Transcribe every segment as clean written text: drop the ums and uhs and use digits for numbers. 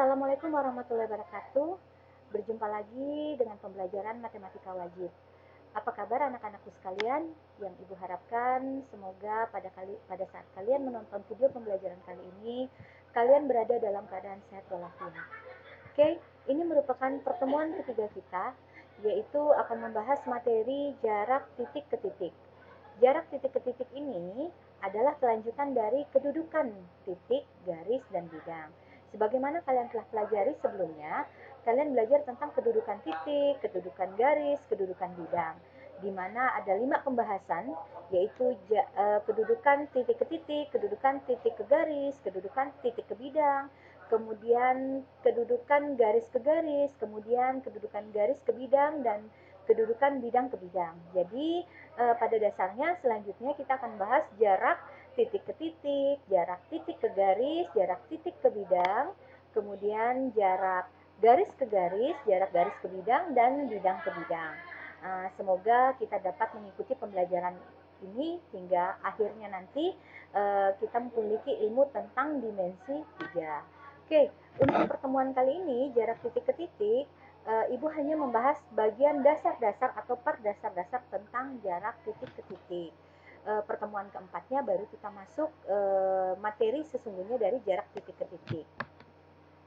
Assalamualaikum warahmatullahi wabarakatuh. Berjumpa lagi dengan pembelajaran matematika wajib. Apa kabar anak-anakku sekalian? Yang Ibu harapkan semoga pada saat kalian menonton video pembelajaran kali ini, kalian berada dalam keadaan sehat walafiat. Oke, ini merupakan pertemuan ketiga kita, yaitu akan membahas materi jarak titik ke titik. Jarak titik ke titik ini adalah kelanjutan dari kedudukan titik, garis, dan bidang. Sebagaimana kalian telah pelajari sebelumnya, kalian belajar tentang kedudukan titik, kedudukan garis, kedudukan bidang, di mana ada 5 pembahasan, yaitu kedudukan titik ke titik, kedudukan titik ke garis, kedudukan titik ke bidang, kemudian kedudukan garis ke garis, kemudian kedudukan garis ke bidang, dan kedudukan bidang ke bidang. Jadi pada dasarnya selanjutnya kita akan bahas jarak titik ke titik, jarak titik ke garis, jarak titik ke bidang, kemudian jarak garis ke garis, jarak garis ke bidang, dan bidang ke bidang. Semoga kita dapat mengikuti pembelajaran ini hingga akhirnya nanti kita memiliki ilmu tentang dimensi 3. Oke, untuk pertemuan kali ini jarak titik ke titik, Ibu hanya membahas bagian dasar-dasar atau part dasar-dasar tentang jarak titik ke titik. Pertemuan keempatnya baru kita masuk materi sesungguhnya dari jarak titik ke titik.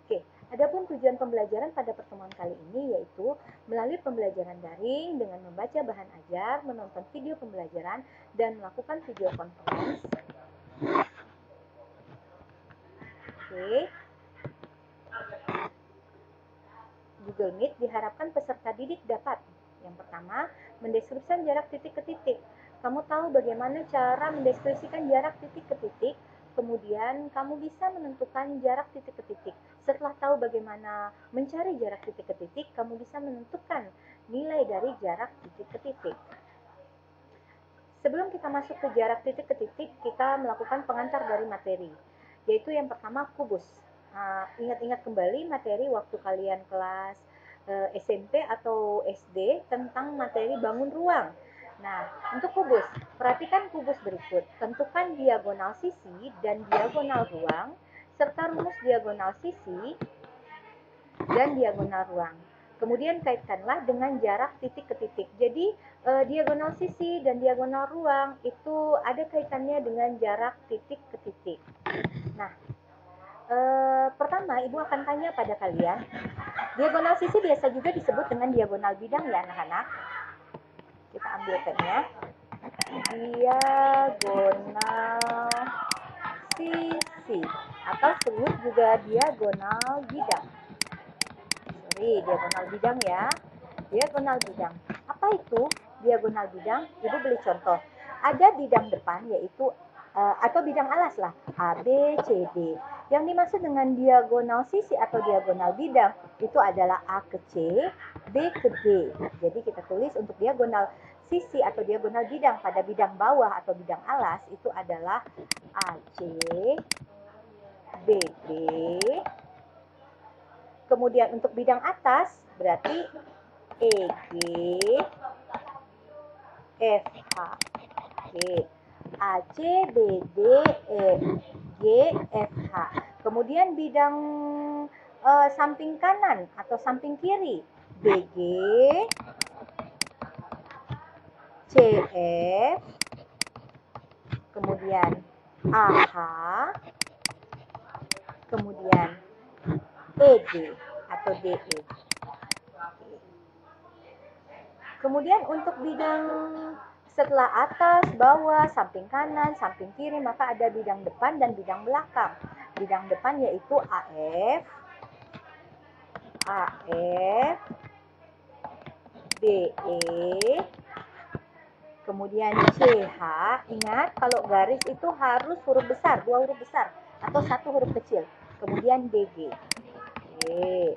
Oke, adapun tujuan pembelajaran pada pertemuan kali ini yaitu melalui pembelajaran daring dengan membaca bahan ajar, menonton video pembelajaran, dan melakukan video conference. Oke. Google Meet diharapkan peserta didik dapat yang pertama, mendeskripsikan jarak titik ke titik. Kamu tahu bagaimana cara mendeskripsikan jarak titik ke titik, kemudian kamu bisa menentukan jarak titik ke titik. Setelah tahu bagaimana mencari jarak titik ke titik, kamu bisa menentukan nilai dari jarak titik ke titik. Sebelum kita masuk ke jarak titik ke titik, kita melakukan pengantar dari materi, yaitu yang pertama kubus. Ingat-ingat kembali materi waktu kalian kelas SMP atau SD tentang materi bangun ruang. Nah, untuk kubus, perhatikan kubus berikut. Tentukan diagonal sisi dan diagonal ruang, serta rumus diagonal sisi dan diagonal ruang. Kemudian kaitkanlah dengan jarak titik ke titik. Jadi diagonal sisi dan diagonal ruang itu ada kaitannya dengan jarak titik ke titik. Nah, pertama Ibu akan tanya pada kalian, diagonal sisi biasa juga disebut dengan diagonal bidang ya anak-anak. Kita ambil pennya. Diagonal sisi atau sebut juga diagonal bidang. Diagonal bidang ya. Diagonal bidang. Apa itu diagonal bidang? Ibu beri contoh. Ada bidang depan yaitu atau bidang alas lah, A, B, C, D. Yang dimaksud dengan diagonal sisi atau diagonal bidang itu adalah A ke C, B ke D. Jadi kita tulis untuk diagonal sisi atau diagonal bidang pada bidang bawah atau bidang alas itu adalah AC, BB. Kemudian untuk bidang atas berarti EG, FH. Oke. AC, BD, EG, FH. Kemudian bidang samping kanan atau samping kiri BG, CF, kemudian AH, kemudian ED atau DE. Kemudian untuk bidang setelah atas, bawah, samping kanan, samping kiri, maka ada bidang depan dan bidang belakang. Bidang depan yaitu AF, BE, kemudian CH. Ingat kalau garis itu harus huruf besar, 2 huruf besar atau 1 huruf kecil. Kemudian DG. Oke.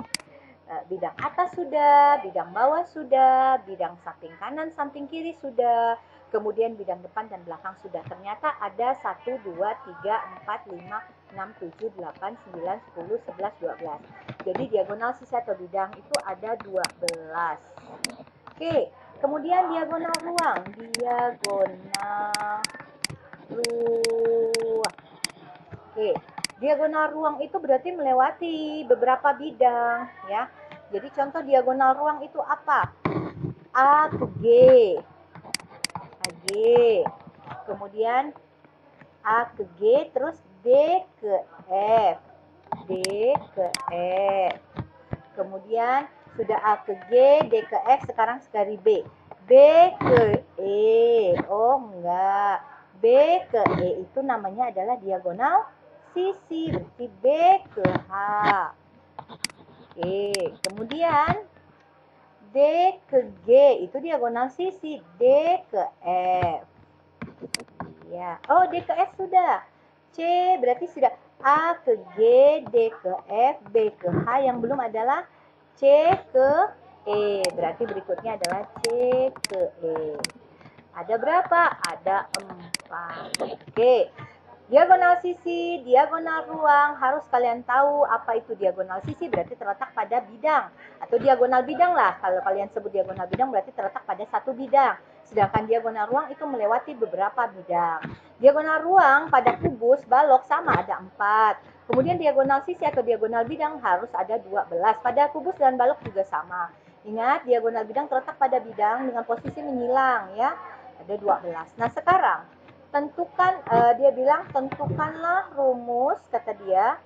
Bidang atas sudah, bidang bawah sudah, bidang samping kanan, samping kiri sudah, kemudian bidang depan dan belakang sudah. Ternyata ada 1, 2, 3, 4, 5, 6, 7, 8, 9, 10, 11, 12. Jadi diagonal sisi atau bidang itu ada 12. Oke, kemudian diagonal ruang. Diagonal ruang. Oke, Diagonal ruang itu berarti melewati beberapa bidang ya. Jadi contoh diagonal ruang itu apa? A ke G, AG, kemudian A ke G, terus D ke F, D ke F, kemudian sudah A ke G, D ke F, sekarang sekali B, B ke E, oh enggak, B ke E itu namanya adalah diagonal sisi, berarti B ke H. Oke, kemudian D ke G itu diagonal sisi, D ke F. Ya, oh D ke F sudah. C berarti sudah A ke G, D ke F, B ke H. Yang belum adalah C ke E. Berarti berikutnya adalah C ke E. Ada berapa? Ada 4. Oke. Diagonal sisi, diagonal ruang, harus kalian tahu apa itu diagonal sisi, berarti terletak pada bidang. Atau diagonal bidang lah, kalau kalian sebut diagonal bidang berarti terletak pada satu bidang. Sedangkan diagonal ruang itu melewati beberapa bidang. Diagonal ruang pada kubus, balok sama ada 4. Kemudian diagonal sisi atau diagonal bidang harus ada 12. Pada kubus dan balok juga sama. Ingat, diagonal bidang terletak pada bidang dengan posisi menyilang ya. Ada 12. Nah, sekarang tentukan, dia bilang tentukanlah rumus, kata dia,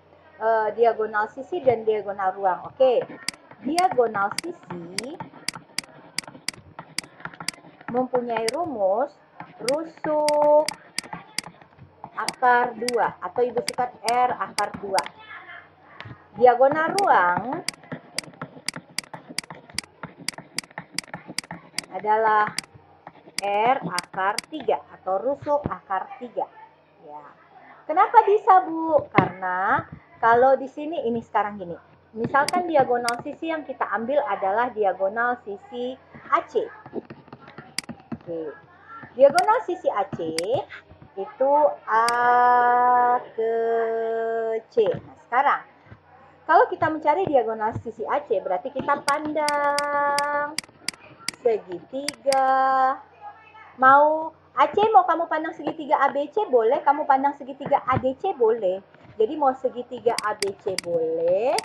diagonal sisi dan diagonal ruang. Oke, diagonal sisi mempunyai rumus rusuk akar 2 atau ibu sifat R akar 2. Diagonal ruang adalah R akar 3 atau rusuk akar 3. Ya. Kenapa bisa, Bu? Karena kalau di sini ini sekarang gini. Misalkan diagonal sisi yang kita ambil adalah diagonal sisi AC. Oke. Diagonal sisi AC itu A ke C. Nah, sekarang kalau kita mencari diagonal sisi AC berarti kita pandang segitiga. Mau AC, mau kamu pandang segitiga ABC boleh, kamu pandang segitiga ADC boleh. Jadi mau segitiga ABC boleh,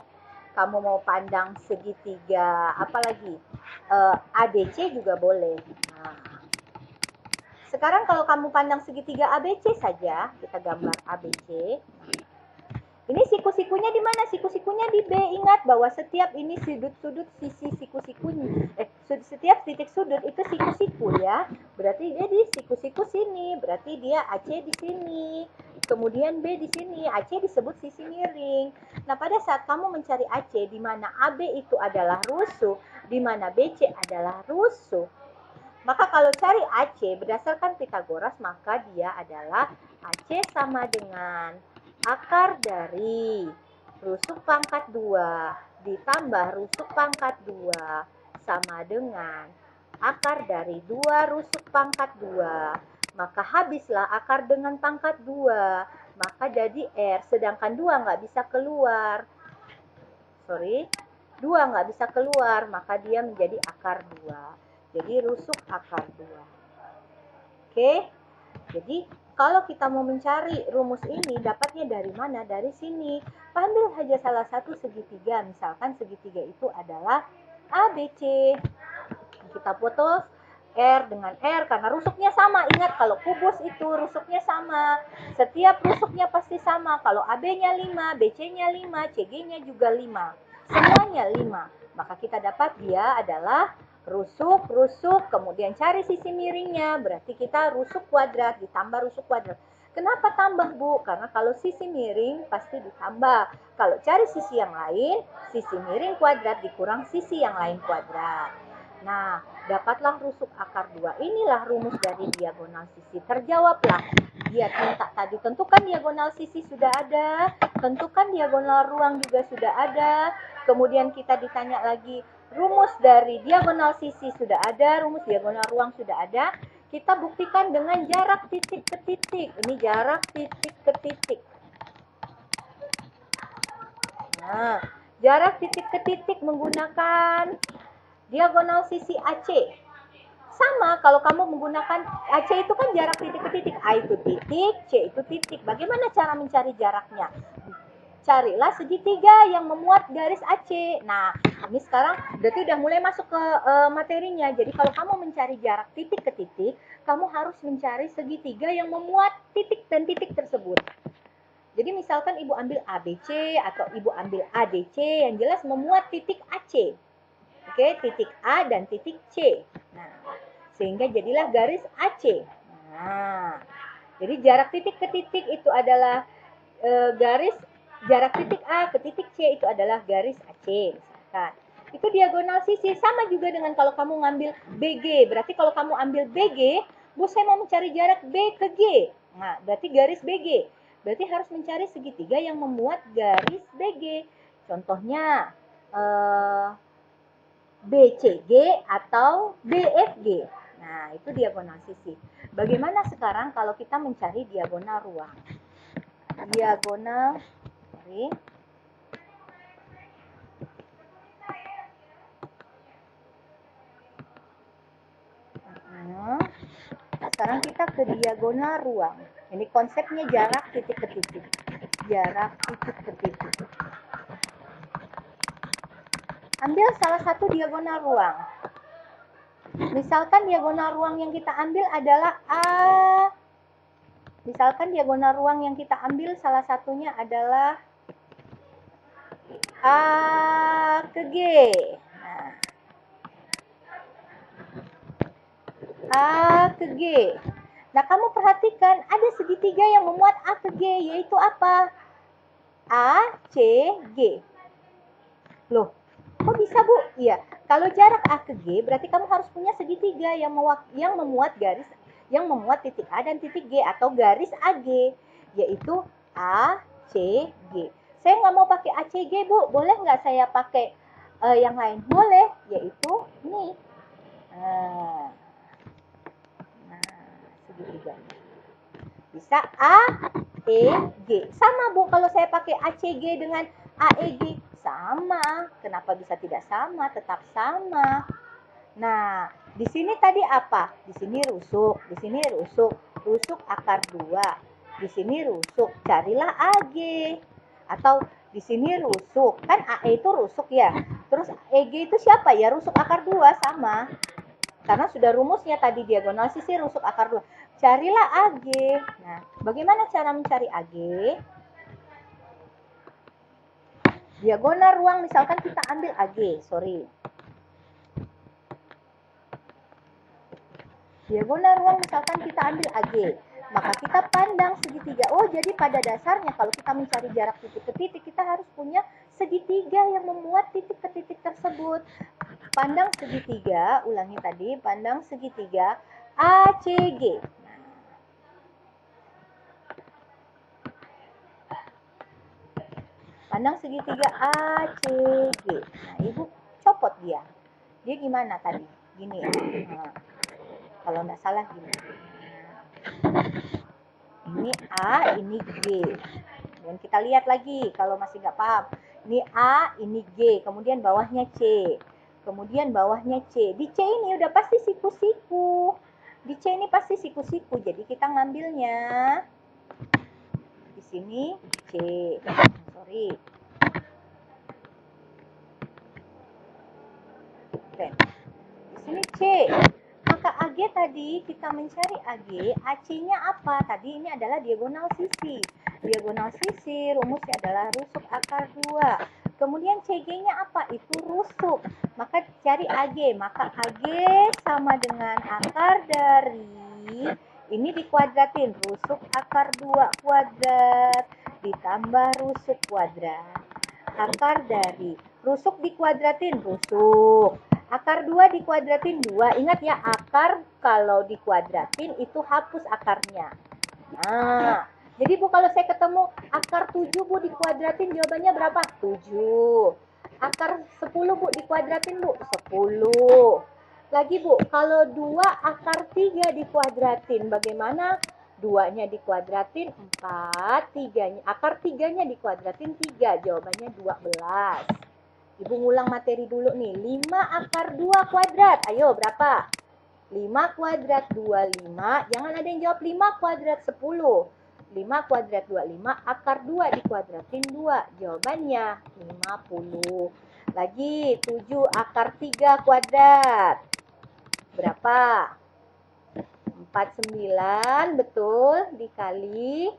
kamu mau pandang segitiga apa lagi? ADC juga boleh. Nah, sekarang kalau kamu pandang segitiga ABC saja, kita gambar ABC. Ini siku-sikunya di mana? Siku-sikunya di B. Ingat bahwa setiap ini sudut-sudut sisi siku-sikunya. Setiap titik sudut itu siku-siku ya. Berarti dia di siku-siku sini. Berarti dia AC di sini. Kemudian B di sini. AC disebut sisi miring. Nah, pada saat kamu mencari AC di mana AB itu adalah rusuk, di mana BC adalah rusuk, maka kalau cari AC berdasarkan Pitagoras, maka dia adalah AC sama dengan akar dari rusuk pangkat 2 ditambah rusuk pangkat 2 sama dengan akar dari 2 rusuk pangkat 2. Maka habislah akar dengan pangkat 2. Maka jadi R. Sedangkan 2 nggak bisa keluar. 2 nggak bisa keluar. Maka dia menjadi akar 2. Jadi rusuk akar 2. Oke? Jadi kalau kita mau mencari rumus ini, dapatnya dari mana? Dari sini. Ambil saja salah satu segitiga. Misalkan segitiga itu adalah ABC. Kita foto R dengan R karena rusuknya sama. Ingat, kalau kubus itu rusuknya sama. Setiap rusuknya pasti sama. Kalau AB-nya 5, BC-nya 5, CG-nya juga 5. Semuanya 5. Maka kita dapat dia adalah rusuk, kemudian cari sisi miringnya, berarti kita rusuk kuadrat ditambah rusuk kuadrat. Kenapa tambah, Bu? Karena kalau sisi miring pasti ditambah. Kalau cari sisi yang lain, sisi miring kuadrat dikurang sisi yang lain kuadrat. Nah, dapatlah rusuk akar 2. Inilah rumus dari diagonal sisi. Terjawablah. Dia minta tadi, tentukan diagonal sisi sudah ada, tentukan diagonal ruang juga sudah ada. Kemudian kita ditanya lagi, rumus dari diagonal sisi sudah ada, rumus diagonal ruang sudah ada. Kita buktikan dengan jarak titik ke titik. Ini jarak titik ke titik. Nah, jarak titik ke titik menggunakan diagonal sisi AC. Sama kalau kamu menggunakan AC itu kan jarak titik ke titik. A itu titik, C itu titik. Bagaimana cara mencari jaraknya? carilah segitiga yang memuat garis AC. Nah, ini sekarang berarti udah mulai masuk ke materinya. Jadi kalau kamu mencari jarak titik ke titik, kamu harus mencari segitiga yang memuat titik dan titik tersebut. Jadi misalkan ibu ambil ABC atau ibu ambil ADC, yang jelas memuat titik AC. Oke, titik A dan titik C. Nah, sehingga jadilah garis AC. Nah, jadi jarak titik ke titik itu adalah garis, jarak titik A ke titik C itu adalah garis AC. Misalkan itu diagonal sisi, sama juga dengan kalau kamu ngambil BG. Berarti kalau kamu ambil BG, Bu saya mau mencari jarak B ke G. Nah, berarti garis BG. Berarti harus mencari segitiga yang memuat garis BG. Contohnya BCG atau BFG. Nah, itu diagonal sisi. Bagaimana sekarang kalau kita mencari diagonal ruang? Diagonal, sekarang kita ke diagonal ruang. Ini konsepnya jarak titik ke titik. Jarak titik ke titik. Ambil salah satu diagonal ruang. Misalkan diagonal ruang yang kita ambil adalah A. Misalkan diagonal ruang yang kita ambil salah satunya adalah A ke G. Nah, A ke G. Nah, kamu perhatikan ada segitiga yang memuat A ke G, yaitu apa? A, C, G. Loh, kok bisa Bu? Iya, kalau jarak A ke G berarti kamu harus punya segitiga yang memuat garis, yang memuat titik A dan titik G atau garis AG, yaitu A, C, G. Saya nggak mau pakai ACG Bu, boleh nggak saya pakai yang lain? Boleh, yaitu ini. Segitiganya. Bisa A, E, G. Sama Bu, kalau saya pakai ACG dengan AEG, sama. Kenapa bisa tidak sama? Tetap sama. Nah, di sini tadi apa? Di sini rusuk, di sini rusuk. Rusuk akar 2. Di sini rusuk, carilah AG. Atau di sini rusuk, kan AE itu rusuk ya. Terus EG itu siapa ya? Rusuk akar 2, sama. Karena sudah rumusnya tadi diagonal sisi rusuk akar 2. Carilah AG. Nah, bagaimana cara mencari AG? Diagonal ruang misalkan kita ambil AG, Diagonal ruang misalkan kita ambil AG. Maka kita pandang segitiga. Oh, jadi pada dasarnya kalau kita mencari jarak titik ke titik, kita harus punya segitiga yang memuat titik ke titik tersebut. Pandang segitiga, ulangi tadi, pandang segitiga ACG. Pandang segitiga ACG. Nah, Ibu copot dia. Dia gimana tadi? Gini. Nah, kalau nggak salah gini. Ini A, ini G. Dan kita lihat lagi kalau masih nggak paham. Ini A, ini G. Kemudian bawahnya C. Kemudian bawahnya C. Di C ini udah pasti siku-siku. Di C ini pasti siku-siku. Jadi kita ngambilnya di sini C. Sorry. Oke. Di sini C. Maka AG tadi kita mencari AG, AC-nya apa? Tadi ini adalah diagonal sisi. Diagonal sisi rumusnya adalah rusuk akar 2. Kemudian CG-nya apa? Itu rusuk. Maka cari AG. Maka AG sama dengan akar dari, ini dikuadratin, rusuk akar 2 kuadrat ditambah rusuk kuadrat. Akar dari, rusuk dikuadratin, rusuk. Akar 2 dikuadratin 2. Ingat ya, akar kalau dikuadratin itu hapus akarnya. Nah, jadi Bu kalau saya ketemu akar 7 Bu dikuadratin, jawabannya berapa? 7. Akar 10 Bu dikuadratin Bu, 10. Lagi Bu, kalau 2 akar 3 dikuadratin, bagaimana? 2-nya dikuadratin 4, 3-nya, akar 3-nya dikuadratin 3, jawabannya 12. Ibu ngulang materi dulu nih, 5 akar 2 kuadrat, ayo berapa? 5 kuadrat 25, jangan ada yang jawab 5 kuadrat 10. 5 kuadrat 25, akar 2 dikuadratin 2. Jawabannya 50. Lagi 7 akar 3 kuadrat. Berapa? 49, betul, dikali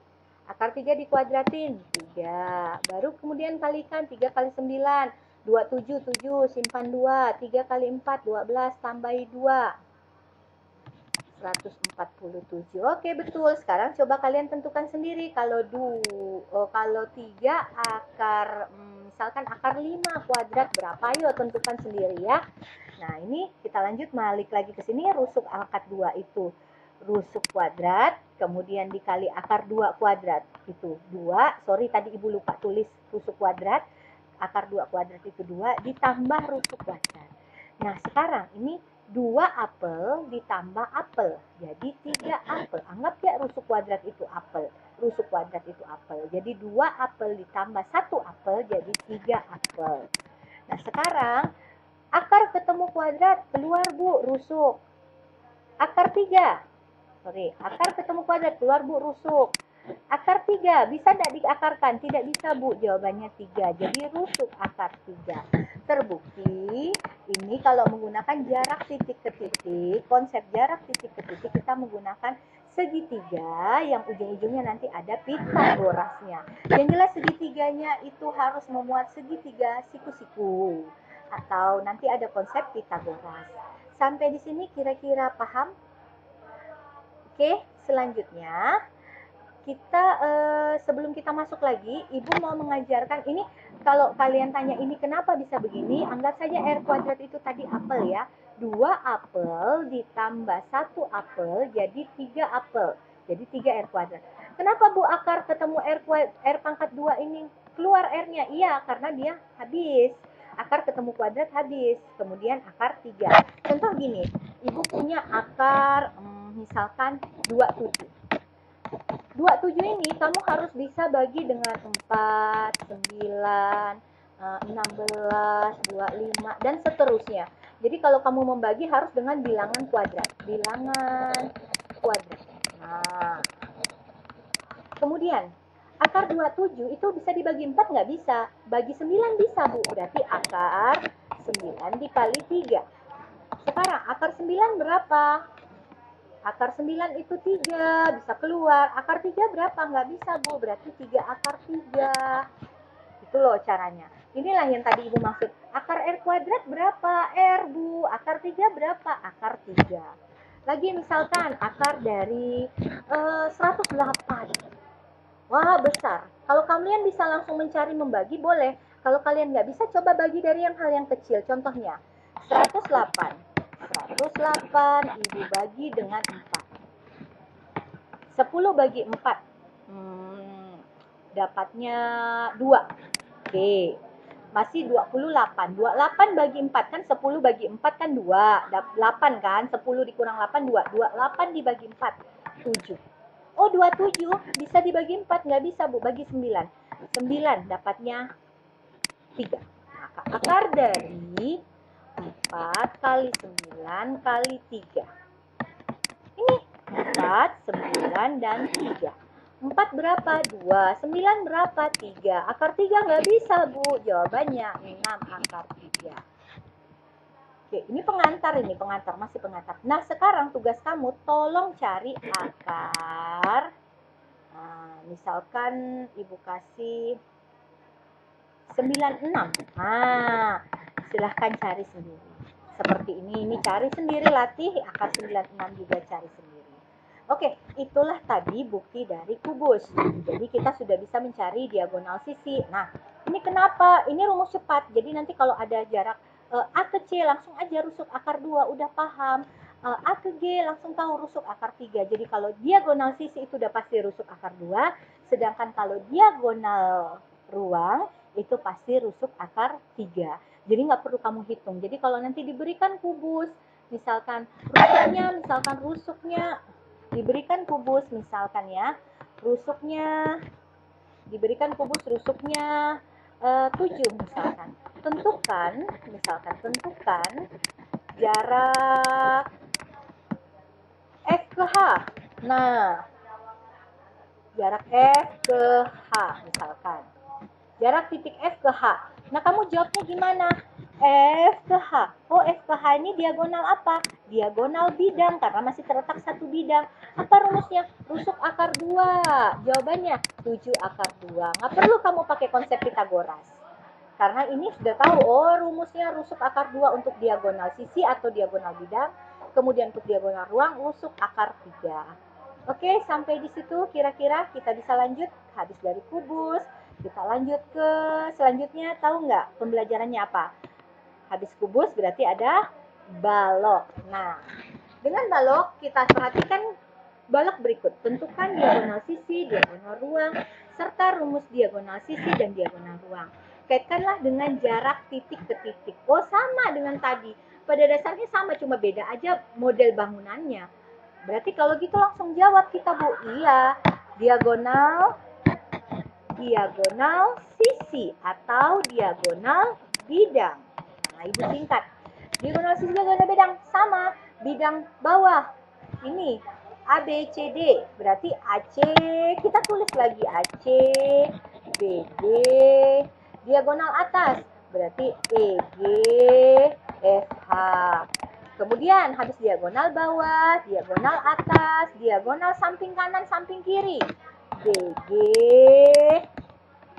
akar 3 dikuadratin 3. Baru kemudian kalikan 3 kali 9, 27, 7, simpan 2, 3 kali 4, 12, tambahi 2. 147. Oke, betul. Sekarang coba kalian tentukan sendiri. Kalau 3 akar, misalkan akar 5 kuadrat berapa? Yuk tentukan sendiri ya. Nah, ini kita lanjut balik lagi ke sini. Rusuk angkat 2 itu rusuk kuadrat, kemudian dikali akar 2 kuadrat. Itu 2. Sorry, tadi Ibu lupa tulis rusuk kuadrat. Akar 2 kuadrat itu 2 ditambah rusuk kuadrat. Nah, sekarang ini 2 apel ditambah apel, jadi 3 apel. Anggap ya rusuk kuadrat itu apel. Rusuk kuadrat itu apel. Jadi 2 apel ditambah 1 apel, jadi 3 apel. Nah, sekarang akar ketemu kuadrat, keluar Bu, rusuk. Akar 3. Akar ketemu kuadrat, keluar Bu, rusuk. Akar 3, bisa tidak diakarkan? Tidak bisa Bu, jawabannya 3. Jadi rusuk akar 3. Terbukti, ini kalau menggunakan jarak titik ke titik, konsep jarak titik ke titik, kita menggunakan segitiga yang ujung-ujungnya nanti ada Pitagorasnya. Yang jelas segitiganya itu harus memuat segitiga siku-siku. Atau nanti ada konsep Pitagoras. Sampai di sini kira-kira paham? Oke, selanjutnya kita sebelum kita masuk lagi, Ibu mau mengajarkan ini. Kalau kalian tanya ini kenapa bisa begini, anggap saja R kuadrat itu tadi apel ya. 2 apel ditambah 1 apel jadi 3 apel. Jadi 3 R kuadrat. Kenapa Bu akar ketemu R pangkat 2 ini keluar R-nya? Iya, karena dia habis. Akar ketemu kuadrat habis. Kemudian akar 3. Contoh gini, Ibu punya akar misalkan 27. 27 ini kamu harus bisa bagi dengan 4, 9, 16, 25, dan seterusnya. Jadi kalau kamu membagi harus dengan bilangan kuadrat. Bilangan kuadrat. Nah, kemudian akar 27 itu bisa dibagi 4 nggak bisa. Bagi 9 bisa Bu, berarti akar 9 dikali 3. Sekarang akar 9 berapa? Akar 9 itu 3, bisa keluar. Akar 3 berapa? Nggak bisa Bu, berarti 3 akar 3. Itu loh caranya. Inilah yang tadi Ibu maksud. Akar R kuadrat berapa? R Bu. Akar 3 berapa? Akar 3. Lagi misalkan akar dari 108. Wah, besar. Kalau kalian bisa langsung mencari membagi, boleh. Kalau kalian nggak bisa, coba bagi dari hal yang kecil. Contohnya, 108. 108 Ibu bagi dengan 4. 10 bagi 4. Dapatnya 2. Oke. Masih 28. 28 bagi 4 kan 10 bagi 4 kan 2. 8 kan? 10 dikurang 8 2. 28 dibagi 4 7. Oh, 27 bisa dibagi 4, nggak bisa Bu, bagi 9. 9 dapatnya 3. Maka akar dari 4 kali 9 kali 3. Ini 4, 9, dan 3. 4 berapa? 2. 9 berapa? 3. Akar 3 nggak bisa Bu. Jawabannya 6 akar 3. Oke, ini pengantar, masih pengantar. Nah, sekarang tugas kamu tolong cari akar. Nah, misalkan Ibu kasih 96. Nah, silahkan cari sendiri. Seperti ini cari sendiri, latih akar 96 juga cari sendiri. Oke, itulah tadi bukti dari kubus. Jadi kita sudah bisa mencari diagonal sisi. Nah, ini kenapa? Ini rumus cepat. Jadi nanti kalau ada jarak A ke C langsung aja rusuk akar 2, udah paham. A ke G langsung tahu rusuk akar 3. Jadi kalau diagonal sisi itu udah pasti rusuk akar 2. Sedangkan kalau diagonal ruang itu pasti rusuk akar 3. Jadi nggak perlu kamu hitung. Jadi kalau nanti diberikan kubus, misalkan rusuknya diberikan kubus, misalkan ya, diberikan kubus rusuknya 7 misalkan. Tentukan jarak F ke H. Nah, jarak F ke H misalkan. Jarak titik F ke H. Nah, kamu jawabnya gimana? F ke H. Oh, F ke H ini diagonal apa? Diagonal bidang, karena masih terletak satu bidang. Apa rumusnya? Rusuk akar 2. Jawabannya 7 akar 2. Nggak perlu kamu pakai konsep Pitagoras. Karena ini sudah tahu, oh rumusnya rusuk akar 2 untuk diagonal sisi atau diagonal bidang. Kemudian untuk diagonal ruang, rusuk akar 3. Oke, sampai di situ kira-kira kita bisa lanjut. Habis dari kubus, kita lanjut ke selanjutnya. Tahu nggak pembelajarannya apa? Habis kubus berarti ada balok. Nah, dengan balok kita perhatikan balok berikut. Tentukan diagonal sisi, diagonal ruang, serta rumus diagonal sisi dan diagonal ruang. Kaitkanlah dengan jarak titik ke titik. Oh, sama dengan tadi. Pada dasarnya sama, cuma beda aja model bangunannya. Berarti kalau gitu langsung jawab kita, Bu. Iya, diagonal sisi atau diagonal bidang. Nah, Ibu singkat. Diagonal sisi, diagonal bidang sama. Bidang bawah. Ini A, B, C, D. Berarti AC, kita tulis lagi AC, BD. Diagonal atas, berarti EG, FH. Kemudian habis diagonal bawah, diagonal atas, diagonal samping kanan, samping kiri. BG,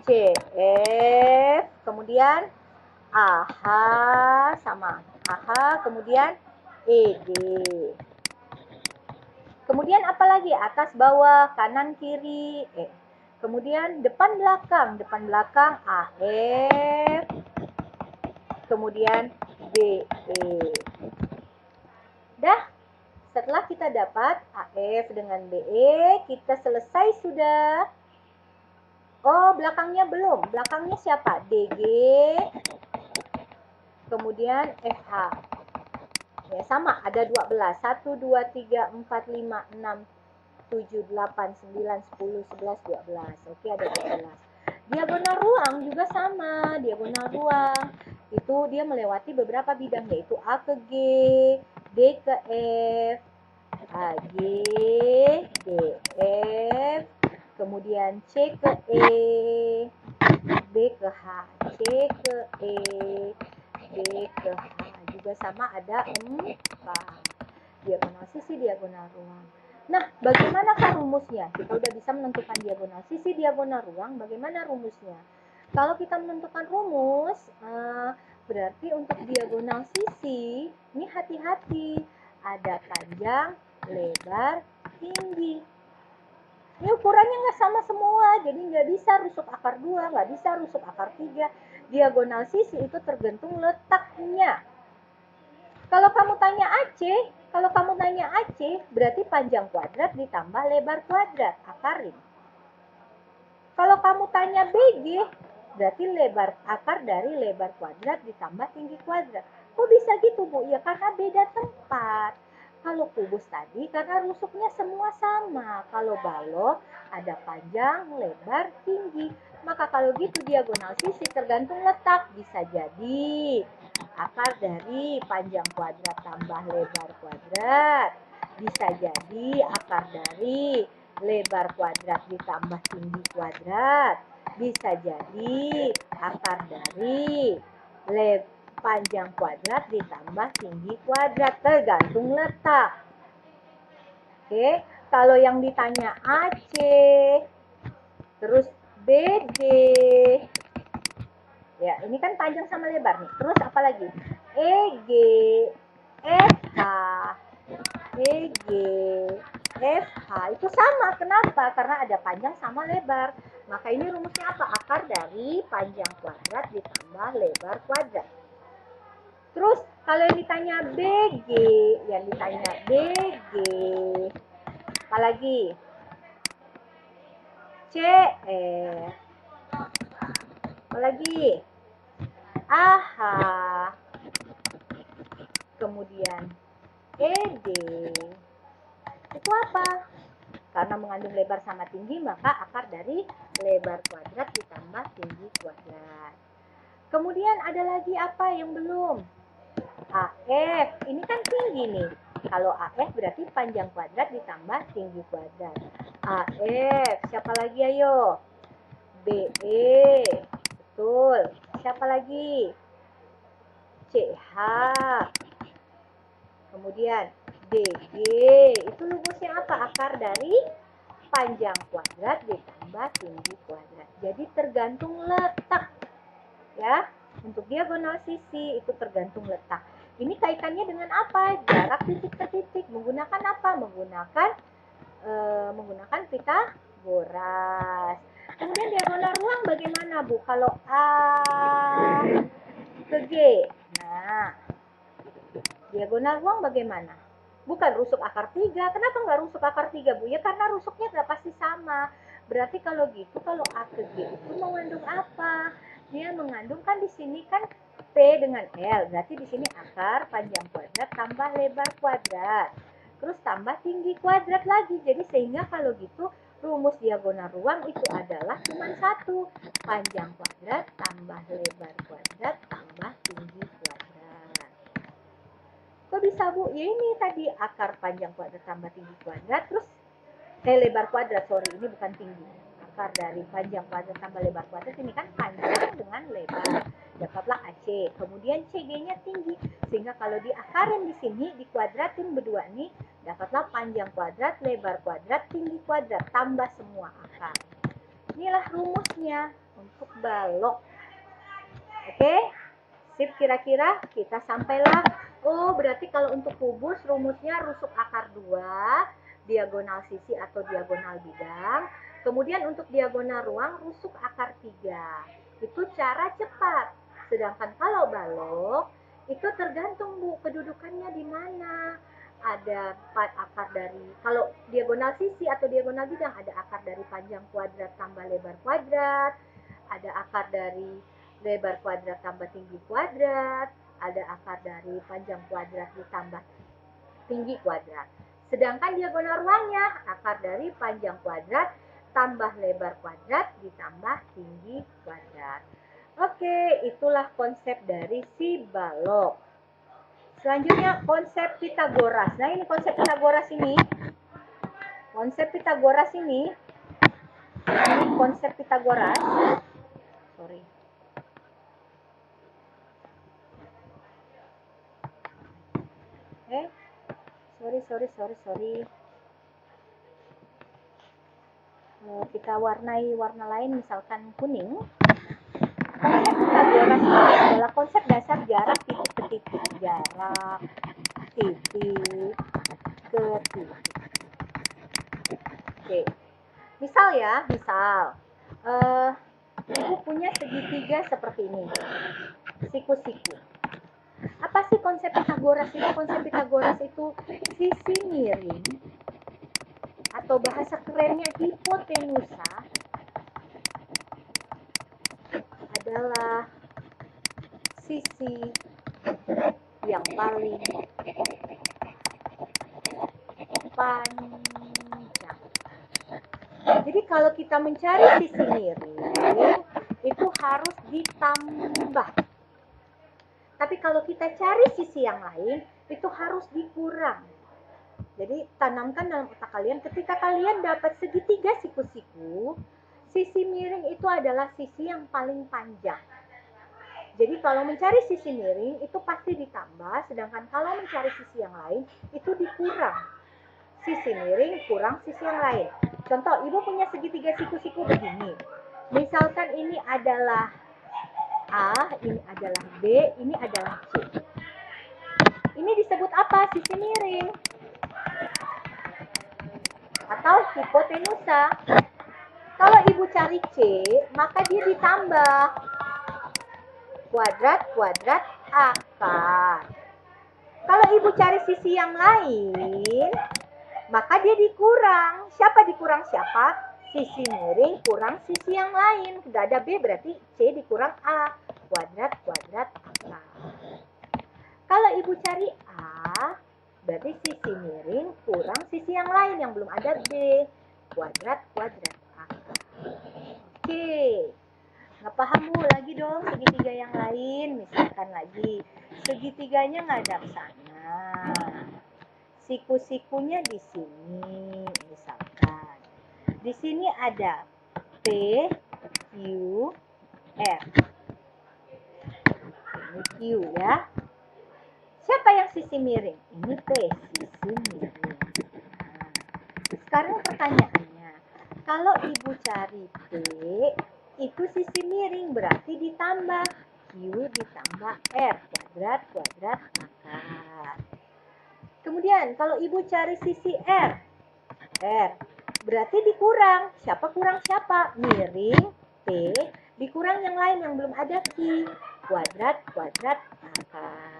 CF, kemudian AH sama AH, kemudian ED. Kemudian apa lagi? Atas bawah, kanan kiri. Kemudian depan belakang AF. Kemudian BE. Dah, setelah kita dapat AF dengan BE, kita selesai sudah. Oh, belakangnya belum. Belakangnya siapa? DG. Kemudian FH. Ya, sama, ada 12. 1, 2, 3, 4, 5, 6, 7, 8, 9, 10, 11, 12. Oke, ada 12. Diagonal ruang juga sama. Diagonal ruang itu dia melewati beberapa bidang, yaitu A ke G, D ke F, AG, DF, kemudian C ke E, B ke H, C ke E, B ke H. Juga sama, ada 4. Diagonal sisi, diagonal ruang. Nah, bagaimanakah rumusnya? Kita udah bisa menentukan diagonal sisi, diagonal ruang. Bagaimana rumusnya? Kalau kita menentukan rumus, berarti untuk diagonal sisi, ini hati-hati. Ada panjang, lebar, tinggi. Ini ukurannya nggak sama semua, jadi nggak bisa rusuk akar 2, nggak bisa rusuk akar 3. Diagonal sisi itu tergantung letaknya. Kalau kamu tanya AC, berarti panjang kuadrat ditambah lebar kuadrat, akarin. Kalau kamu tanya BG, berarti akar dari lebar kuadrat ditambah tinggi kuadrat. Kok bisa gitu, Bu? Ya karena beda tempat. Kalau kubus tadi, karena rusuknya semua sama. Kalau balok, ada panjang, lebar, tinggi. Maka kalau gitu diagonal sisi tergantung letak. Bisa jadi akar dari panjang kuadrat tambah lebar kuadrat. Bisa jadi akar dari lebar kuadrat ditambah tinggi kuadrat. Bisa jadi akar dari panjang kuadrat ditambah tinggi kuadrat, tergantung letak. Oke, kalau yang ditanya AC, terus BD, ya ini kan panjang sama lebar nih. Terus apa lagi? EG, FH, EG, FH itu sama. Kenapa? Karena ada panjang sama lebar. Maka ini rumusnya apa? Akar dari panjang kuadrat ditambah lebar kuadrat. Terus kalau yang ditanya BG, apa lagi? CF, apa lagi? AH, kemudian ED. Itu apa? Karena mengandung lebar sama tinggi, maka akar dari lebar kuadrat ditambah tinggi kuadrat. Kemudian ada lagi apa yang belum? AF, ini kan tinggi nih. Kalau AF berarti panjang kuadrat ditambah tinggi kuadrat. AF. Siapa lagi ayo? BE. Betul. Siapa lagi? CH. Kemudian DG. Itu rumusnya apa? Akar dari panjang kuadrat ditambah tinggi kuadrat. Jadi tergantung letak. Ya, untuk diagonal sisi itu tergantung letak. Ini kaitannya dengan apa? Jarak titik ke titik. Menggunakan apa? Menggunakan Pitagoras. Kemudian diagonal ruang bagaimana, Bu? Kalau A ke G. Nah, diagonal ruang bagaimana? Bukan rusuk akar 3. Kenapa nggak rusuk akar 3, Bu? Ya karena rusuknya nggak pasti sama. Berarti kalau gitu, kalau A ke G itu mengandung apa? Dia mengandung kan di sini kan P dengan L. Berarti di sini akar panjang kuadrat tambah lebar kuadrat. Terus tambah tinggi kuadrat lagi. Jadi sehingga kalau gitu rumus diagonal ruang itu adalah cuma satu. Panjang kuadrat tambah lebar kuadrat tambah tinggi kuadrat. Kok bisa, Bu? Ya ini tadi akar panjang kuadrat tambah tinggi kuadrat. Terus lebar kuadrat, sorry, ini bukan tinggi. Akar dari panjang kuadrat tambah lebar kuadrat ini kan panjang dengan lebar. Dapatlah AC. Kemudian CG-nya tinggi. Sehingga kalau diakarin di sini, dikuadratin berdua nih, dapatlah panjang kuadrat, lebar kuadrat, tinggi kuadrat. Tambah semua akar. Inilah rumusnya untuk balok. Oke? Sip, kira-kira kita sampailah. Oh, berarti kalau untuk kubus rumusnya rusuk akar 2, diagonal sisi atau diagonal bidang. Kemudian untuk diagonal ruang rusuk akar 3. Itu cara cepat. Sedangkan kalau balok itu tergantung, Bu, kedudukannya di mana. Ada akar dari, kalau diagonal sisi atau diagonal bidang ada akar dari panjang kuadrat tambah lebar kuadrat, ada akar dari lebar kuadrat tambah tinggi kuadrat, ada akar dari panjang kuadrat ditambah tinggi kuadrat. Sedangkan diagonal ruangnya akar dari panjang kuadrat tambah lebar kuadrat ditambah tinggi kuadrat. Oke, itulah konsep dari si balok. Selanjutnya konsep Pitagoras. Nah, ini konsep Pitagoras ini. Konsep Pitagoras ini konsep Pitagoras. Sorry. Sorry. Kita warnai warna lain, misalkan kuning. Konsep Pitagoras ini adalah konsep dasar jarak titik ke titik. Jarak titik ke titik. Oke. Misal Ibu punya segitiga seperti ini. Siku-siku. Apa sih konsep Pitagoras itu? Konsep Pitagoras itu sisi miring atau bahasa kerennya hipotenusa adalah sisi yang paling panjang. Jadi kalau kita mencari sisi miring itu harus ditambah. Tapi kalau kita cari sisi yang lain itu harus dikurang. Jadi tanamkan dalam otak kalian, ketika kalian dapat segitiga siku-siku, sisi miring itu adalah sisi yang paling panjang. Jadi kalau mencari sisi miring itu pasti ditambah, sedangkan kalau mencari sisi yang lain itu dikurang. Sisi miring kurang sisi yang lain. Contoh, Ibu punya segitiga siku-siku begini. Misalkan ini adalah A, ini adalah B, ini adalah C. Ini disebut apa? Sisi miring atau hipotenusa. Kalau Ibu cari C, maka dia ditambah kuadrat akar. Kalau Ibu cari sisi yang lain, maka dia dikurang. Siapa dikurang siapa? Sisi miring kurang sisi yang lain. Tidak ada B, berarti C dikurang A. Kuadrat akar. Kalau Ibu cari A, berarti sisi miring kurang sisi yang lain yang belum ada B. Kuadrat akar. Oke. Nggak paham, Bu? Lagi dong segitiga yang lain. Misalkan lagi, segitiganya ngadap sana. Siku-sikunya di sini, misalkan. Di sini ada P, Q, R. Ini Q ya. Siapa yang sisi miring? Ini P, sisi miring. Nah, sekarang pertanyaannya, kalau ibu cari P, itu sisi miring, berarti ditambah Q ditambah R, kuadrat, kuadrat, akar. Kemudian kalau ibu cari sisi R, berarti dikurang. Siapa kurang siapa? Miring, P, dikurang yang lain yang belum ada Q, kuadrat, kuadrat, akar.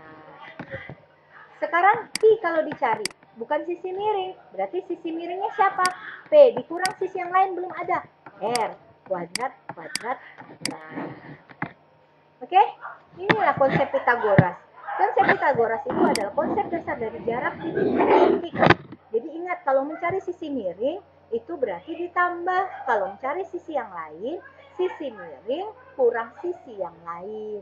Sekarang Q kalau dicari, bukan sisi miring, berarti sisi miringnya siapa? P, dikurang sisi yang lain belum ada, R, kuadrat, kuadrat, akar. Oke? Inilah konsep Pitagoras. Konsep Pitagoras itu adalah konsep dasar dari jarak titik dan titik. Jadi ingat, kalau mencari sisi miring, itu berarti ditambah. Kalau mencari sisi yang lain, sisi miring kurang sisi yang lain.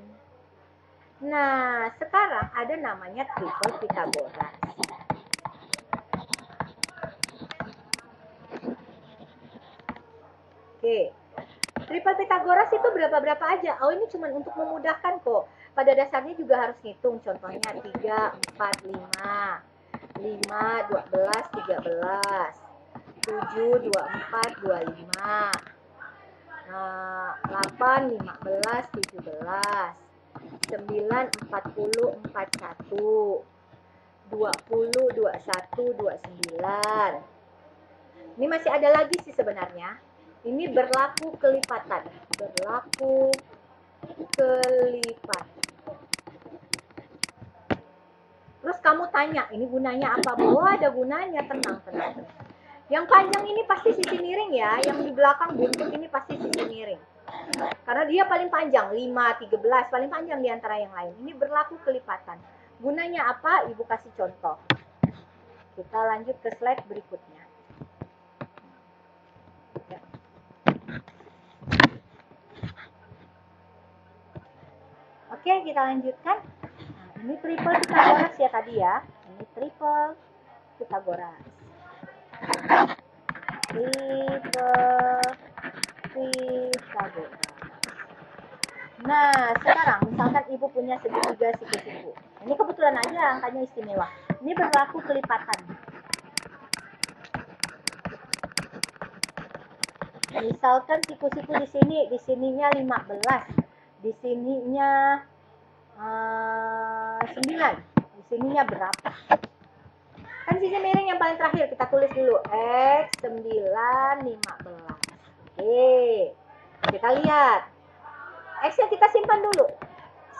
Nah, sekarang ada namanya triple Pitagoras. Oke. Triple Pitagoras itu berapa-berapa aja? Oh, ini cuma untuk memudahkan kok. Pada dasarnya juga harus ngitung. Contohnya 3, 4, 5. 5, 12, 13. 7, 24, 25. 8, 15, 17. 9, 40, 41. 20, 21, 29. Ini masih ada lagi sih sebenarnya. Ini berlaku kelipatan. Berlaku kelipatan. Terus kamu tanya, ini gunanya apa? Oh, ada gunanya. Tenang, tenang. Yang panjang ini pasti sisi miring ya. Yang di belakang buntut ini pasti sisi miring. Karena dia paling panjang, 5, 13. Paling panjang di antara yang lain. Ini berlaku kelipatan. Gunanya apa? Ibu kasih contoh. Kita lanjut ke slide berikutnya. Oke, kita lanjutkan. Nah, ini triple Pitagoras ya tadi ya. Ini triple Pitagoras. Triple Pitagoras. Nah, sekarang misalkan ibu punya segitiga siku-siku. Ini kebetulan aja angkanya istimewa. Ini berlaku kelipatan. Misalkan siku-siku di sininya 15. Di sininya 9. Di sininya berapa? Kan sisi miring yang paling terakhir, kita tulis dulu. X 9, 15. Oke. Kita lihat. X-nya kita simpan dulu.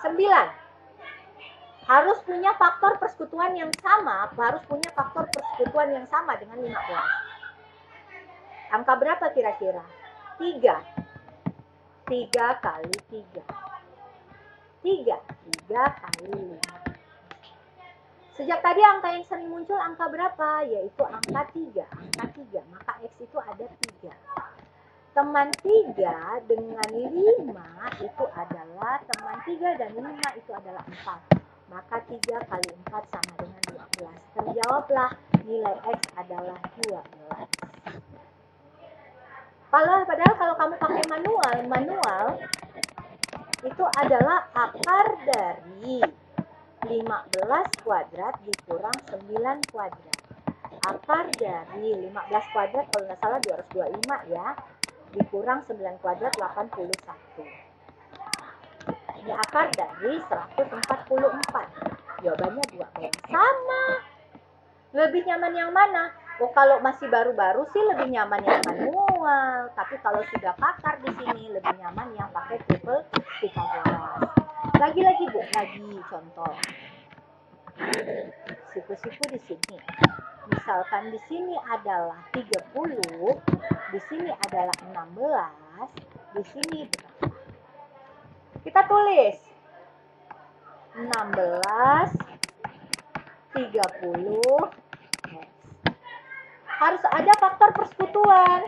9. Harus punya faktor persekutuan yang sama. Harus punya faktor persekutuan yang sama dengan 15. Angka berapa kira-kira? 3. 3 kali 3. 3 kali 5. Sejak tadi angka yang sering muncul angka berapa? Yaitu angka 3. Angka 3. Maka X itu ada 3. Teman 3 dengan 5 itu adalah teman 3 dan 5 itu adalah 4. Maka 3 kali 4 sama dengan 12. Terjawablah nilai X adalah 12. Padahal kalau kamu pakai manual itu adalah akar dari 15 kuadrat dikurang 9 kuadrat. Akar dari 15 kuadrat kalau nggak salah 225 ya. Dikurang 9 kuadrat 81. Ini akar dari 144. Jawabannya 12. Sama. Lebih nyaman yang mana? Oh, kalau masih baru-baru sih lebih nyaman yang manual. Tapi kalau sudah pakar di sini lebih nyaman yang pakai triple Pitagoras. Lagi-lagi Bu, lagi contoh. Siku-siku di sini. Misalkan di sini adalah 30, di sini adalah 16, di sini berapa? Kita tulis 16, 30, harus ada faktor persekutuan.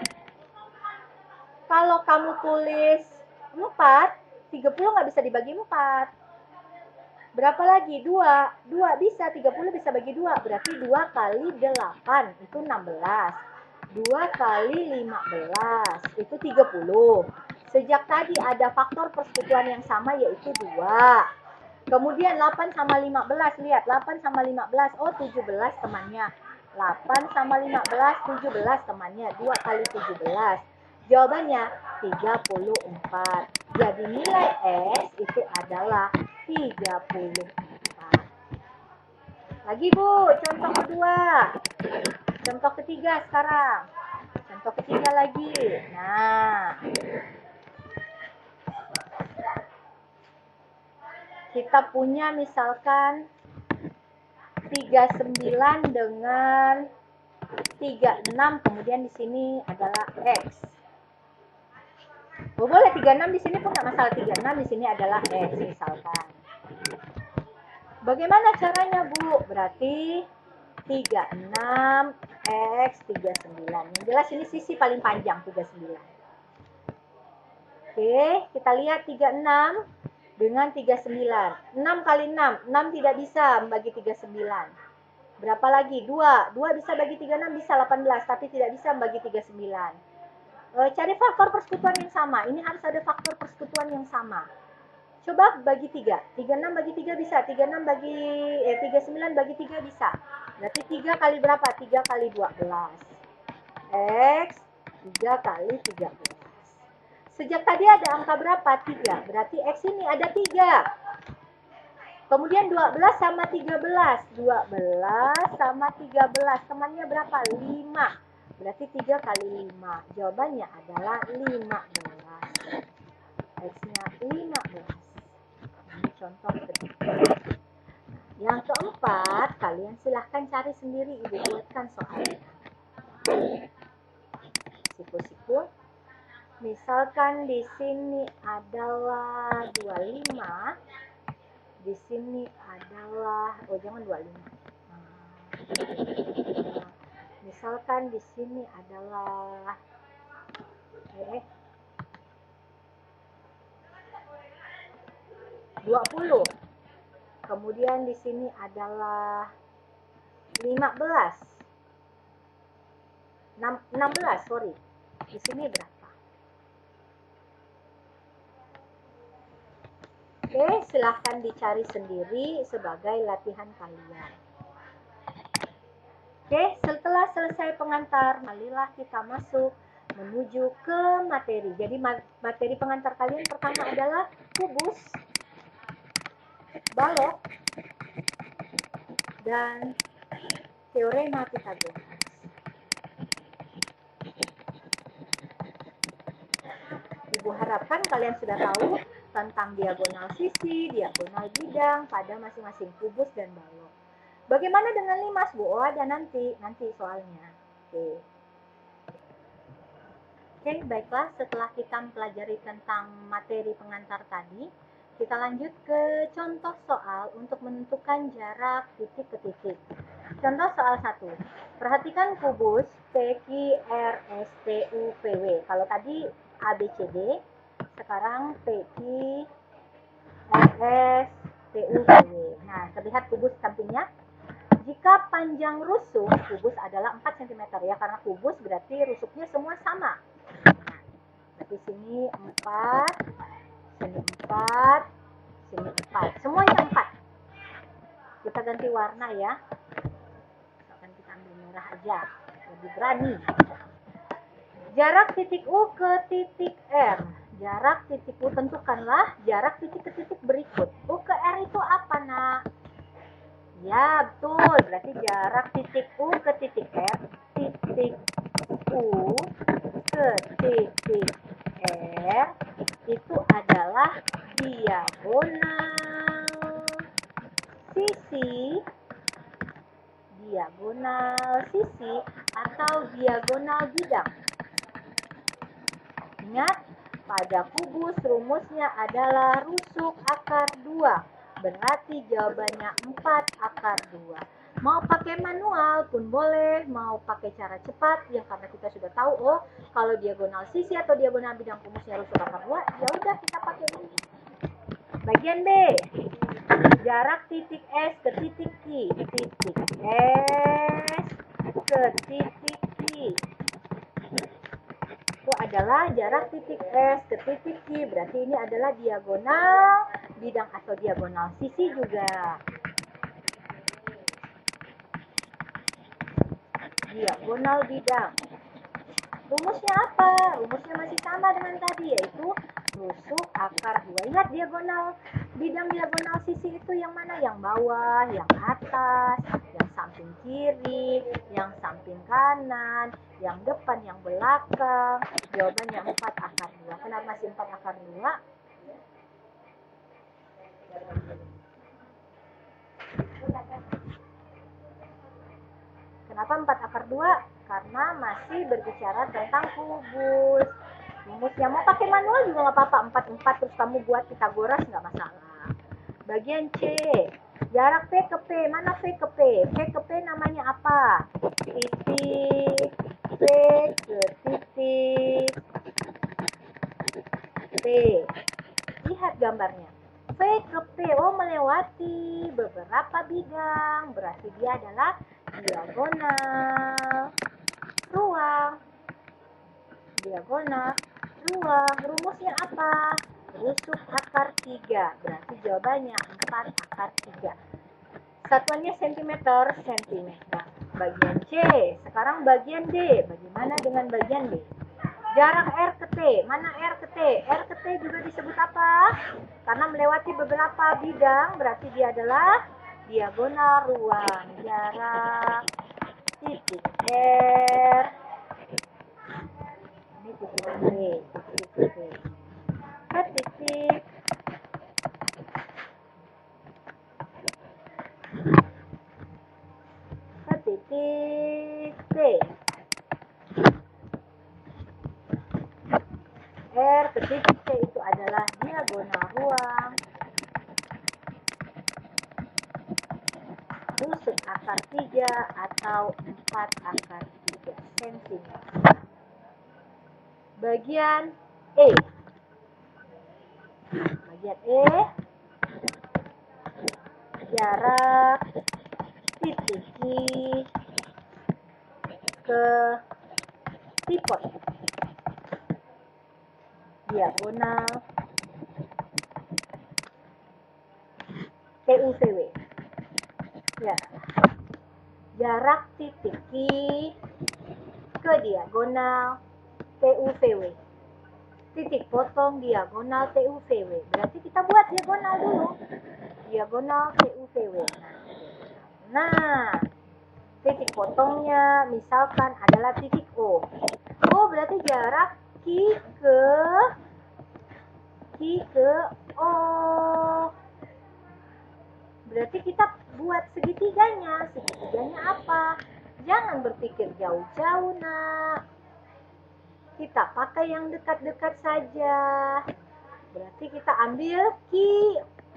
Kalau kamu tulis 4, 30 nggak bisa dibagi 4. Berapa lagi? 2. 2 bisa, 30 bisa bagi 2. Berarti 2 kali 8, itu 16. 2 kali 15 itu 30. Sejak tadi ada faktor persekutuan yang sama yaitu 2. Kemudian 8 sama 15, lihat 8 sama 15, oh 17 temannya. 8 sama 15, 17 temannya, 2 kali 17. Jawabannya 34. Jadi nilai X itu adalah 34. Lagi Bu, contoh kedua. Contoh ketiga sekarang. Contoh ketiga lagi. Nah, kita punya misalkan 39 dengan 36, kemudian di sini adalah X. Oh, boleh 36 di sini pun nggak masalah, 36 di sini adalah X misalkan. Bagaimana caranya Bu? Berarti 36 X 39. Yang jelas ini sisi paling panjang 39. Oke, kita lihat 36 dengan 39. 6 kali 6. 6 tidak bisa membagi 39. Berapa lagi? 2. 2 bisa bagi 36, bisa 18. Tapi tidak bisa membagi 39. Cari faktor persekutuan yang sama. Ini harus ada faktor persekutuan yang sama. Coba bagi 3. 36 bagi 3 bisa. 39 bagi 3 bisa. Berarti 3 kali berapa? 3 kali 12. X 3 kali 13. Sejak tadi ada angka berapa? 3. Berarti X ini ada 3. Kemudian 12 sama 13. 12 sama 13. Temannya berapa? 5. Berarti 3 kali 5. Jawabannya adalah 15. X-nya 15. Ini contoh ketiga. Yang keempat, kalian silahkan cari sendiri. Ibu buatkan soalnya. Siku-siku. Misalkan di sini adalah 25. Di sini adalah, oh jangan 25. Misalkan di sini adalah 20. Kemudian di sini adalah 15. 16, sorry. Di sini berapa? Oke, silahkan dicari sendiri sebagai latihan kalian. Oke, setelah selesai pengantar, marilah kita masuk menuju ke materi. Jadi materi pengantar kalian pertama adalah kubus, balok, dan teorema Pythagoras. Ibu harapkan kalian sudah tahu tentang diagonal sisi, diagonal bidang pada masing-masing kubus dan balok. Bagaimana dengan limas, Bu? Oh, ada nanti soalnya. Oke, baiklah. Setelah kita mempelajari tentang materi pengantar tadi, kita lanjut ke contoh soal untuk menentukan jarak titik ke titik. Contoh soal 1. Perhatikan kubus PQRSTUPW. Kalau tadi ABCD, sekarang PQRSTUPW. Nah, terlihat kubus sampingnya. Jika panjang rusuk kubus adalah 4 cm ya, karena kubus berarti rusuknya semua sama. Nah, berarti sini 4, sini 4, sini 4. Semuanya 4. Kita ganti warna ya. Misalkan kita ambil merah aja, lebih berani. Jarak titik U ke titik R. Jarak titik U, tentukanlah jarak titik ke titik berikut. U ke R itu apa, Nak? Ya, betul. Berarti jarak titik U ke titik R, titik U ke titik R itu adalah diagonal sisi, atau diagonal bidang. Ingat, pada kubus rumusnya adalah rusuk akar 2. Berarti jawabannya 4 akar 2. Mau pakai manual pun boleh, mau pakai cara cepat, ya karena kita sudah tahu, oh kalau diagonal sisi atau diagonal bidang kubusnya rusuk akar 2, ya udah kita pakai ini. Bagian B, jarak titik S ke titik Q. Titik S ke titik Q. adalah jarak titik S ke titik Q. Berarti ini adalah diagonal bidang atau diagonal sisi juga. Diagonal bidang. Rumusnya apa? Rumusnya masih sama dengan tadi, yaitu rusuk akar 2. Ingat diagonal bidang diagonal sisi itu yang mana? Yang bawah, yang atas, yang samping kiri, yang samping kanan, yang depan, yang belakang. Jawabannya 4 akar 2. Kenapa masih 4 akar 2? Kenapa 4 akar 2? Karena masih berbicara tentang kubus. Rumusnya mau pakai manual juga nggak apa-apa. 4 terus kamu buat Pitagoras nggak masalah. Bagian C. Jarak P ke P. Mana P ke P? P ke P namanya apa? Titik P ke titik P. Lihat gambarnya. P ke P. Oh, melewati beberapa bidang. Berarti dia adalah diagonal ruang. Diagonal ruang. Rumusnya apa? Rusuk akar 3. Berarti jawabannya 4 akar 3. Satuannya sentimeter. Bagian C. Sekarang bagian D. Bagaimana dengan bagian D? Jarak R ke T. Mana R ke T? R ke T juga disebut apa? Karena melewati beberapa bidang, berarti dia adalah diagonal ruang. Jarak titik R. Ini titik T. Ke titik T. R ke titik T itu adalah diagonal ruang. Rusuk akar 3 atau 4 akar 3 cm. Bagian E. Jarak titik I ke tipot. Diagonal TUVW. Ya. Jarak titik I ke diagonal TUVW. Titik potong diagonal TUVW. Berarti kita buat diagonal dulu. Diagonal TUVW. Nah, titik potongnya misalkan adalah titik O. O berarti jarak Q ke O. Berarti kita buat segitiganya. Segitiganya apa? Jangan berpikir jauh-jauh, nak. Kita pakai yang dekat-dekat saja. Berarti kita ambil Q,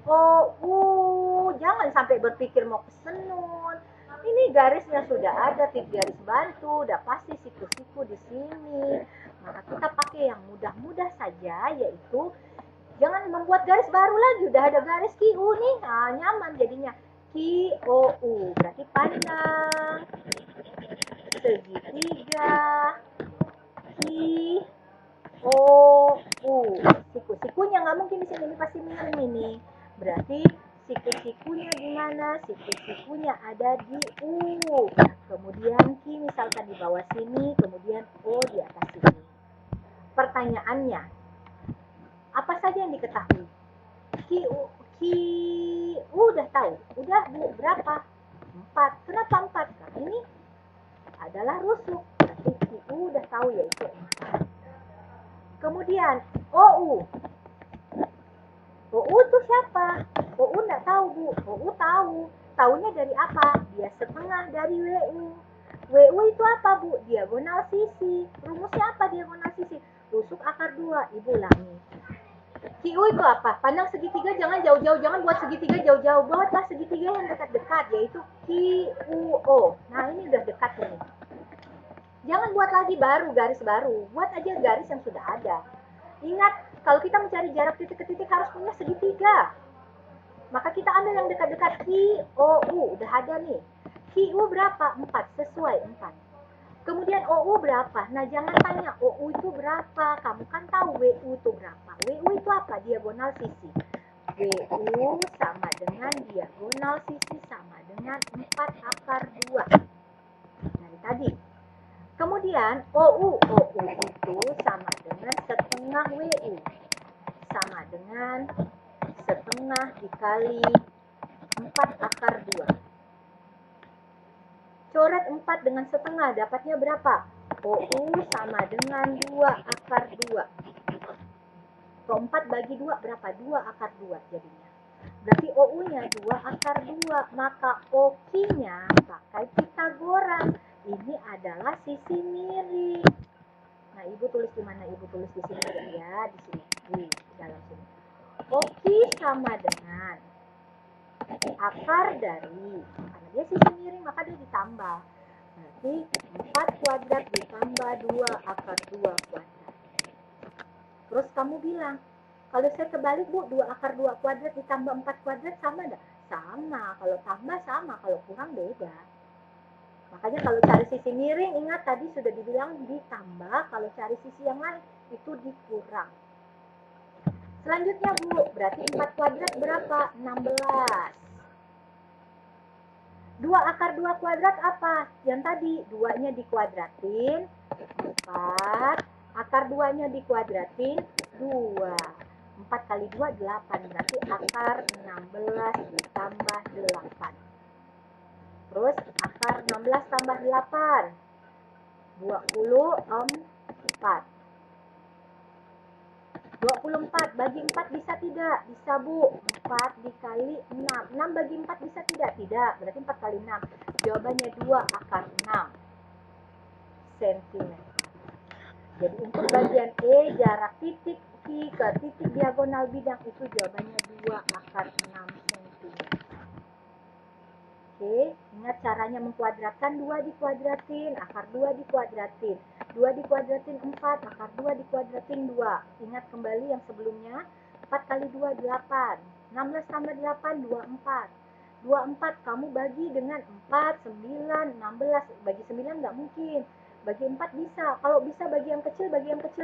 O, U. Jangan sampai berpikir mau kesenun. Ini garisnya sudah ada, titik garis bantu, udah pasti siku-siku di sini. Maka kita pakai yang mudah-mudah saja, yaitu jangan membuat garis baru lagi. Udah ada garis QU nih, nah, nyaman jadinya. QOU berarti panjang segitiga QOU. Siku-sikunya nggak mungkin di sini, ini pasti miring ini. Berarti siku-sikunya di mana? Siku-sikunya ada di U. Kemudian Q misalkan di bawah sini, kemudian O di atas sini. Pertanyaannya, apa saja yang diketahui? Q udah tahu. Udah Bu, berapa? 4. Kenapa 4? Karena ini adalah rusuk. Berarti Q udah tahu yaitu 4. Kemudian OU. OU itu siapa? OU enggak tahu Bu. OU tahu. Taunya dari apa? Dia setengah dari WU. WU itu apa Bu? Diagonal sisi. Rumusnya apa diagonal sisi? Rusuk akar 2. Ibu ulangi. QU itu apa? Pandang segitiga jangan jauh-jauh. Jangan buat segitiga jauh-jauh. Buatlah segitiga yang dekat-dekat, yaitu QO. Nah, ini udah dekat ini. Jangan buat lagi baru, garis baru. Buat aja garis yang sudah ada. Ingat, kalau kita mencari jarak titik ke titik harus punya segitiga. Maka kita ambil yang dekat-dekat QOU. Udah ada nih. QU berapa? 4. Sesuai 4. Kemudian OU berapa? Nah, jangan tanya OU itu berapa. Kamu kan tahu WU itu berapa. WU itu apa? Diagonal sisi. WU sama dengan diagonal sisi sama dengan 4 akar 2. Dari tadi. Kemudian OU itu sama dengan setengah WU. Sama dengan setengah dikali 4 akar 2. Coret 4 dengan setengah, dapatnya berapa? OU sama dengan 2 akar 2. Kalau 4 bagi 2 berapa? 2 akar 2 jadinya. Berarti OU-nya 2 akar 2. Maka OQ-nya pakai Pitagoras. Ini adalah sisi miring. Nah, Ibu tulis di mana? Ibu tulis di sini ya, di sini. Di dalam sini. OQ sama dengan akar dari, karena dia sisi miring maka dia ditambah. Berarti 4 kuadrat ditambah 2 akar 2 kuadrat. Terus kamu bilang, kalau saya kebalik Bu, 2 akar 2 kuadrat ditambah 4 kuadrat sama enggak? Sama, kalau tambah sama, kalau kurang beda. Makanya kalau cari sisi miring, ingat tadi sudah dibilang ditambah, kalau cari sisi yang lain itu dikurang. Selanjutnya Bu, berarti 4 kuadrat berapa? 16. 2 akar 2 kuadrat apa? Yang tadi, 2-nya dikuadratin, 4. Akar 2-nya dikuadratin, 2. 4 kali 2, 8. Berarti akar 16 ditambah 8. Terus akar 16 tambah 8. 24. 24 bagi 4 bisa tidak? Bisa Bu. 4 dikali 6. 6 bagi 4 bisa tidak? Tidak. Berarti 4 kali 6. Jawabannya 2 akar 6 cm. Jadi untuk bagian E, jarak titik Q ke titik diagonal bidang itu jawabannya 2 akar 6 cm. Oke, ingat caranya mengkuadratkan, 2 dikuadratin, akar 2 dikuadratin. 2 dikuadratin 4, akar 2 dikuadratin 2. Ingat kembali yang sebelumnya, 4 kali 2, 8. 16 tambah 8, 24. 24 kamu bagi dengan 4, 9, 16. Bagi 9 nggak mungkin. Bagi 4 bisa. Kalau bisa bagi yang kecil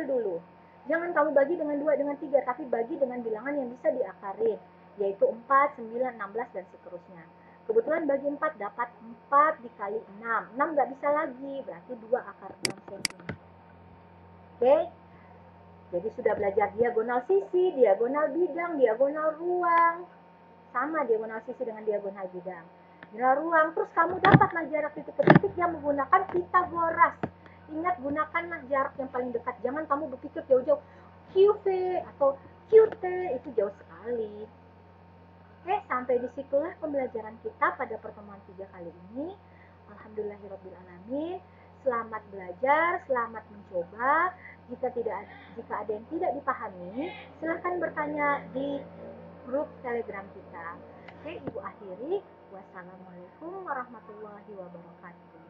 dulu. Jangan kamu bagi dengan 2, dengan 3, tapi bagi dengan bilangan yang bisa diakarin, yaitu 4, 9, 16, dan seterusnya. Kebetulan bagi 4 dapat 4 dikali 6. 6 nggak bisa lagi, berarti 2 akar 6 cm. Oke? Jadi sudah belajar diagonal sisi, diagonal bidang, diagonal ruang. Sama diagonal sisi dengan diagonal bidang. Diagonal ruang, terus kamu dapatlah jarak titik ke titik yang menggunakan Pitagoras. Ingat, gunakanlah jarak yang paling dekat. Jangan kamu berpikir jauh-jauh. QV atau QT itu jauh sekali. Oke, sampai disitulah pembelajaran kita pada pertemuan 3 kali ini. Alhamdulillahirrabbilalamin. Selamat belajar, selamat mencoba. Jika ada yang tidak dipahami, silahkan bertanya di grup Telegram kita. Oke, Ibu akhiri. Wassalamualaikum warahmatullahi wabarakatuh.